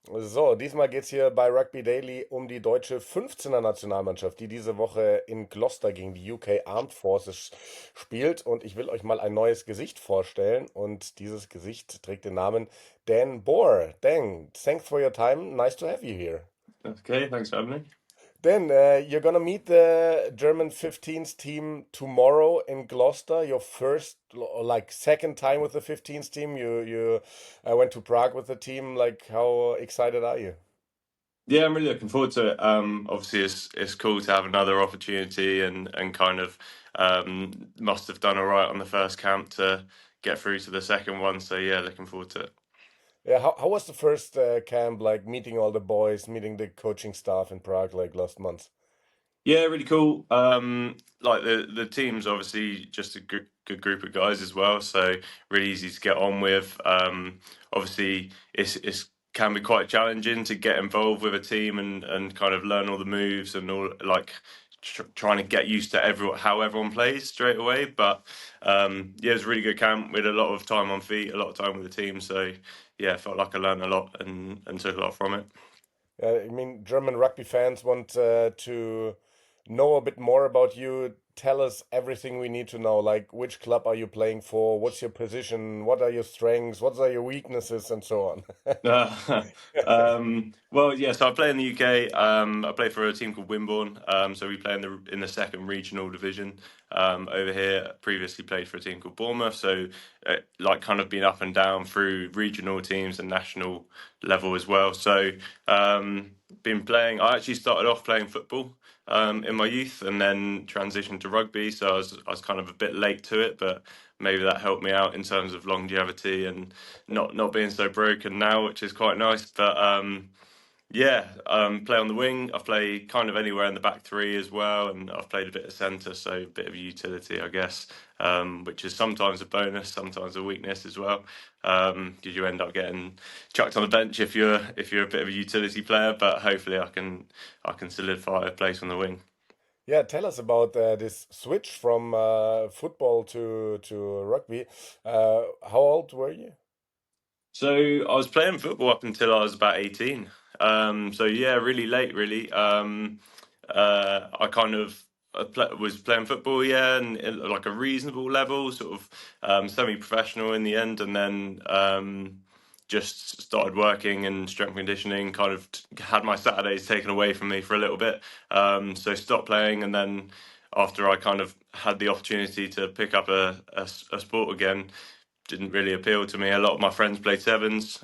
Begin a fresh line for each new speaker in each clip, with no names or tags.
So, diesmal geht's hier bei Rugby Daily um die deutsche 15er Nationalmannschaft, die diese Woche in Gloucester gegen die UK Armed Forces spielt. Und ich will euch mal ein neues Gesicht vorstellen. Und dieses Gesicht trägt den Namen Dan Bohr. Dan, thanks for your time. Nice to have you here.
Okay, thanks for having me.
Dan, you're gonna meet the German 15th team tomorrow in Gloucester. Your first, or like second time with the 15th team. You went to Prague with the team. Like, how excited are you?
Yeah, I'm really looking forward to it. Obviously, it's cool to have another opportunity, and kind of must have done all right on the first camp to get through to the second one. So yeah, looking forward to it.
Yeah, how was the first camp, like meeting all the boys, meeting the coaching staff in Prague, like last month?
Yeah, really cool. Like the team's obviously just a good group of guys as well, so really easy to get on with. Obviously, it's can be quite challenging to get involved with a team and kind of learn all the moves and all like trying to get used to how everyone plays straight away. But yeah, it was a really good camp. We had a lot of time on feet, a lot of time with the team. So yeah, I felt like I learned a lot and took a lot from it.
I mean, German rugby fans want to know a bit more about you. Tell us everything we need to know, like which club are you playing for, what's your position, what are your strengths, what are your weaknesses, and so on.
Well, yeah. So I play in the UK. I play for a team called Wimborne. So we play in the second regional division over here. Previously played for a team called Bournemouth. So like kind of been up and down through regional teams and national level as well. So been playing. I actually started off playing football in my youth and then transitioned to rugby. So I was kind of a bit late to it, but maybe that helped me out in terms of longevity and not being so broken now, which is quite nice. But yeah, play on the wing. I play kind of anywhere in the back three as well, and I've played a bit of centre, so a bit of utility, I guess, which is sometimes a bonus, sometimes a weakness as well. Because you end up getting chucked on the bench if you're a bit of a utility player, but hopefully I can solidify a place on the wing.
Yeah, tell us about this switch from football to rugby. How old were you?
So I was playing football up until I was about 18. So yeah, really late, really. I kind of was playing football, yeah, and at like a reasonable level, sort of semi-professional in the end, and then just started working in strength conditioning. Kind of had my Saturdays taken away from me for a little bit, so stopped playing, and then after I kind of had the opportunity to pick up a sport again, didn't really appeal to me. A lot of my friends played sevens.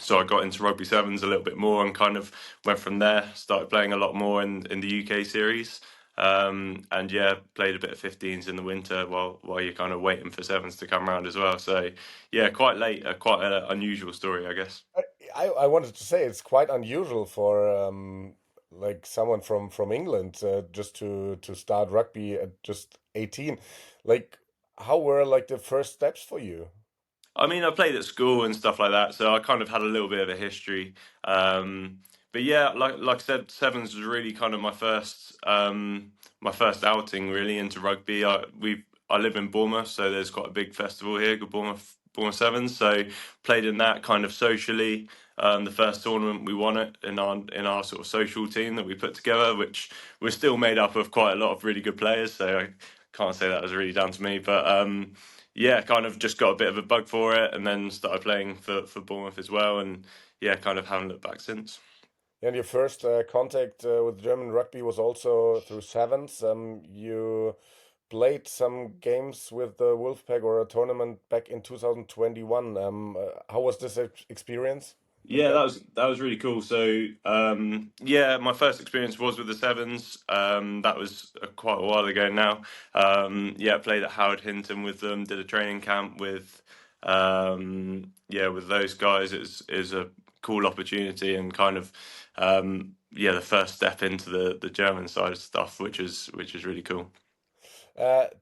So I got into rugby sevens a little bit more and kind of went from there. Started playing a lot more in the UK series. And yeah, played a bit of 15s in the winter while you're kind of waiting for sevens to come around as well. So yeah, quite late, quite an unusual story, I guess.
I wanted to say it's quite unusual for like someone from England just to start rugby at just 18. Like, how were like the first steps for you?
I mean, I played at school and stuff like that, so I kind of had a little bit of a history. But yeah, like I said, sevens was really kind of my first outing really into rugby. I live in Bournemouth, so there's quite a big festival here, called Bournemouth Sevens. So played in that kind of socially. The first tournament we won it in our sort of social team that we put together, which was still made up of quite a lot of really good players. So I can't say that was really down to me, but yeah, kind of just got a bit of a bug for it, and then started playing for Bournemouth as well, and yeah, kind of haven't looked back since.
And your first contact with German rugby was also through sevens. You played some games with the Wolfpack or a tournament back in 2021. How was this experience back
Yeah,
then?
that was really cool. So yeah, my first experience was with the sevens. That was quite a while ago now. Yeah, played at Howard Hinton with them. Did a training camp with those guys. Is a cool opportunity and kind of yeah, the first step into the German side of stuff, which is really cool.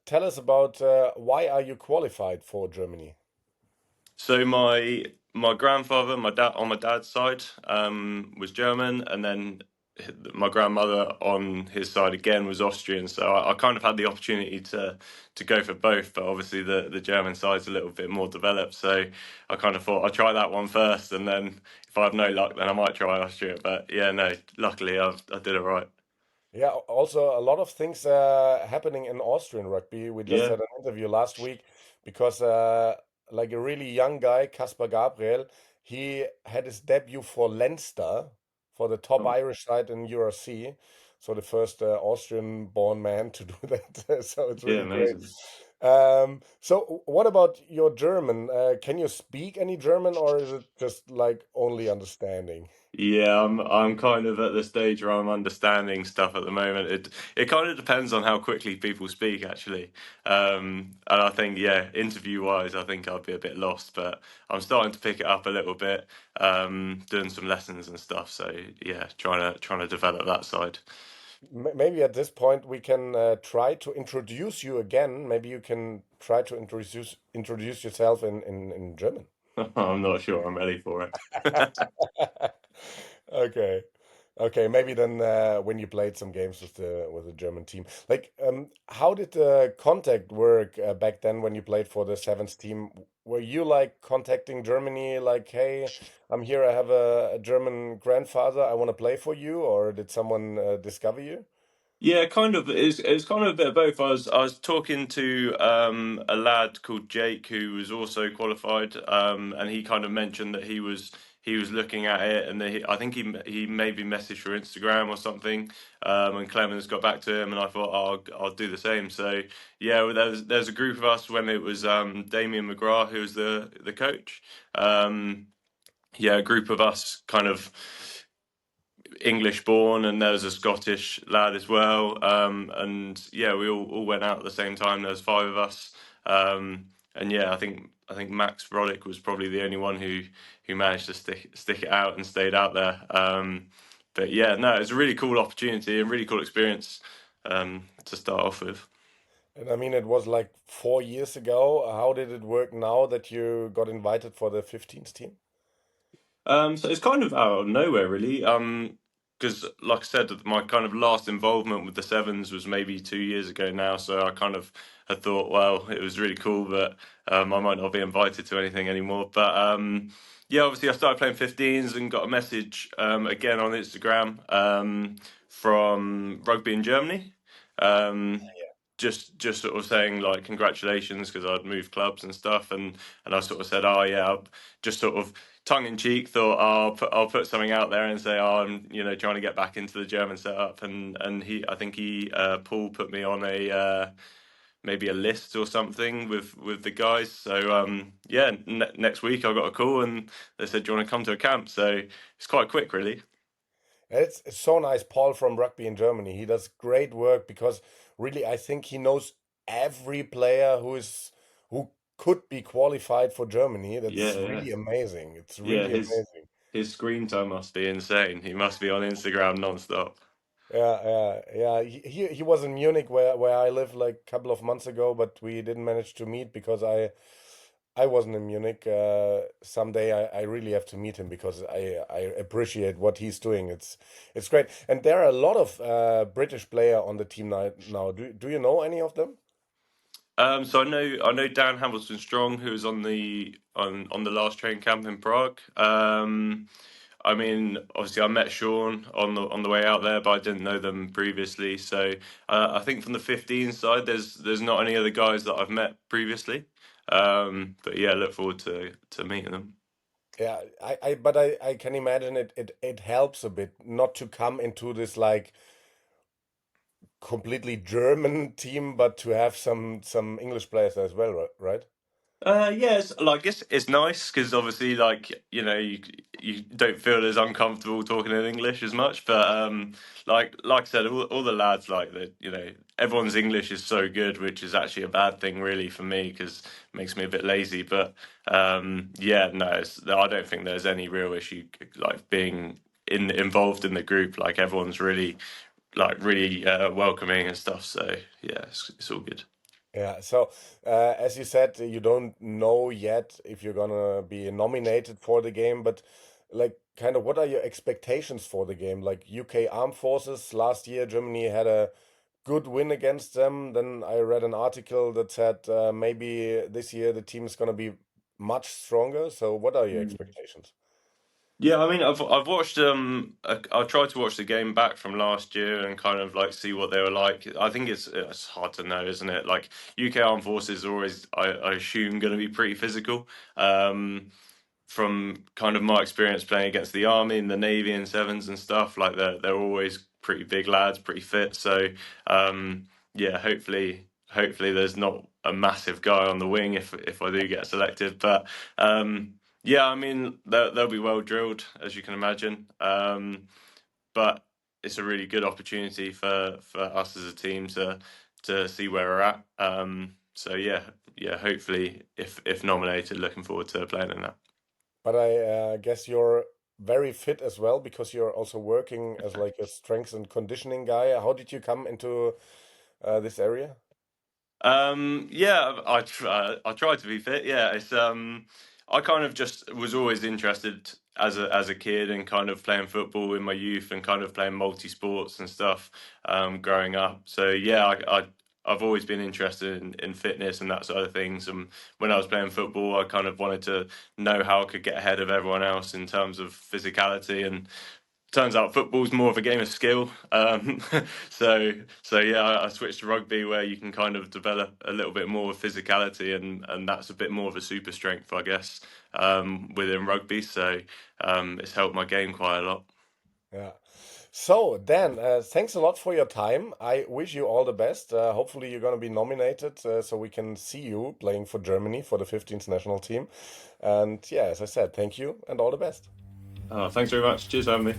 Tell us about why are you qualified for Germany?
So my grandfather, my dad on my dad's side, was German, and then my grandmother on his side again was Austrian, so I kind of had the opportunity to go for both. But obviously the German side's a little bit more developed, so I kind of thought I'd try that one first, and then if I have no luck, then I might try Austria. But yeah, no, luckily I did it right.
Yeah, also a lot of things happening in Austrian rugby. We just
Yeah,
had an interview last week because like a really young guy, Caspar Gabriel, he had his debut for Leinster, for the top
oh,
Irish side in URC. So the first Austrian-born man to do that. So it's
yeah,
really great.
amazing.
So what about your German? Can you speak any German, or is it just like only understanding?
Yeah, I'm kind of at the stage where I'm understanding stuff at the moment. It kind of depends on how quickly people speak, actually. And I think, yeah, interview wise, I think I'd be a bit lost, but I'm starting to pick it up a little bit, doing some lessons and stuff. So yeah, trying to develop that side.
Maybe at this point we can try to introduce you again. Maybe you can try to introduce yourself in German.
I'm not sure I'm ready for it.
Okay. Okay, maybe then when you played some games with the German team, like how did the contact work back then when you played for the sevens team? Were you like contacting Germany, like, hey, I'm here, I have a German grandfather, I want to play for you, or did someone discover you?
Yeah, kind of. It's kind of a bit of both. I was talking to a lad called Jake who was also qualified, and he kind of mentioned that he was looking at it, and I think he maybe messaged through Instagram or something, and Clemens got back to him, and I thought, oh, I'll do the same. So yeah, well, there's a group of us when it was Damien McGrath who was the coach. Yeah, a group of us kind of English born, and there was a Scottish lad as well. And yeah, we all went out at the same time. There was five of us. And yeah, I think Max Roddick was probably the only one who managed to stick it out and stayed out there. But yeah, no, it was a really cool opportunity and really cool experience to start off with.
And I mean, it was like 4 years ago. How did it work now that you got invited for the 15th team?
So it's kind of out of nowhere, really. Because like I said, my kind of last involvement with the Sevens was maybe 2 years ago now. So I kind of had thought, well, it was really cool, but I might not be invited to anything anymore. But yeah, obviously I started playing 15s and got a message again on Instagram from Rugby in Germany. Um, just sort of saying like congratulations because I'd moved clubs and stuff, and I sort of said, oh yeah, I just sort of tongue in cheek thought, oh, I'll put something out there and say, oh, I'm trying to get back into the German setup, and I think he Paul put me on a maybe a list or something with the guys. So yeah, next week I got a call and they said, do you want to come to a camp? So it's quite quick, really.
It's so nice, Paul from Rugby in Germany. He does great work because really I think he knows every player who could be qualified for Germany.
Yeah,
That's
yeah,
really amazing. It's
yeah.
really
His
amazing.
his screen time must be insane. He must be on Instagram non-stop.
Yeah, yeah, yeah. He was in Munich where I live like a couple of months ago, but we didn't manage to meet because I wasn't in Munich. Someday I really have to meet him because I appreciate what he's doing. It's great. And there are a lot of British player on the team now. Do you know any of them?
So I know Dan Hamilton Strong, who was on the last train camp in Prague. I mean, obviously, I met Sean on the way out there, but I didn't know them previously. So I think from the 15 side, there's not any other guys that I've met previously. But yeah, look forward to meeting them.
Yeah, but I can imagine it helps a bit not to come into this like completely German team, but to have some English players as well, right?
Yes, like it's nice because obviously, like you don't feel as uncomfortable talking in English as much. But like I said, all the lads like that. Everyone's English is so good, which is actually a bad thing, really, for me because it makes me a bit lazy. But yeah, no, I don't think there's any real issue like being involved in the group. Like everyone's really welcoming and stuff. So yeah, it's all good.
Yeah, so as you said, you don't know yet if you're gonna be nominated for the game, but like kind of what are your expectations for the game? Like UK Armed Forces last year, Germany had a good win against them. Then I read an article that said maybe this year the team is going to be much stronger. So what are your expectations?
Yeah, I mean, I've watched I tried to watch the game back from last year and kind of like see what they were like. I think it's hard to know, isn't it? Like UK Armed Forces are always, I assume, going to be pretty physical. Um, from kind of my experience playing against the Army and the Navy and Sevens and stuff, like they're always pretty big lads, pretty fit. So yeah, hopefully there's not a massive guy on the wing if I do get selected, but. Yeah, I mean they'll be well drilled, as you can imagine. But it's a really good opportunity for us as a team to see where we're at. So yeah, hopefully if nominated, looking forward to playing in that.
But I guess you're very fit as well because you're also working as like a strength and conditioning guy. How did you come into this area?
Yeah, I try to be fit. Yeah, it's I kind of just was always interested as a kid and kind of playing football in my youth and kind of playing multi sports and stuff growing up. So yeah, I've always been interested in fitness and that sort of things. And when I was playing football, I kind of wanted to know how I could get ahead of everyone else in terms of physicality, and turns out football's more of a game of skill. So yeah, I switched to rugby where you can kind of develop a little bit more of physicality, and that's a bit more of a super strength, I guess, within rugby. So it's helped my game quite a lot.
Yeah. So, Dan, thanks a lot for your time. I wish you all the best. Hopefully, you're going to be nominated so we can see you playing for Germany for the 15th national team. And yeah, as I said, thank you and all the best.
Thanks very much. Cheers for having me.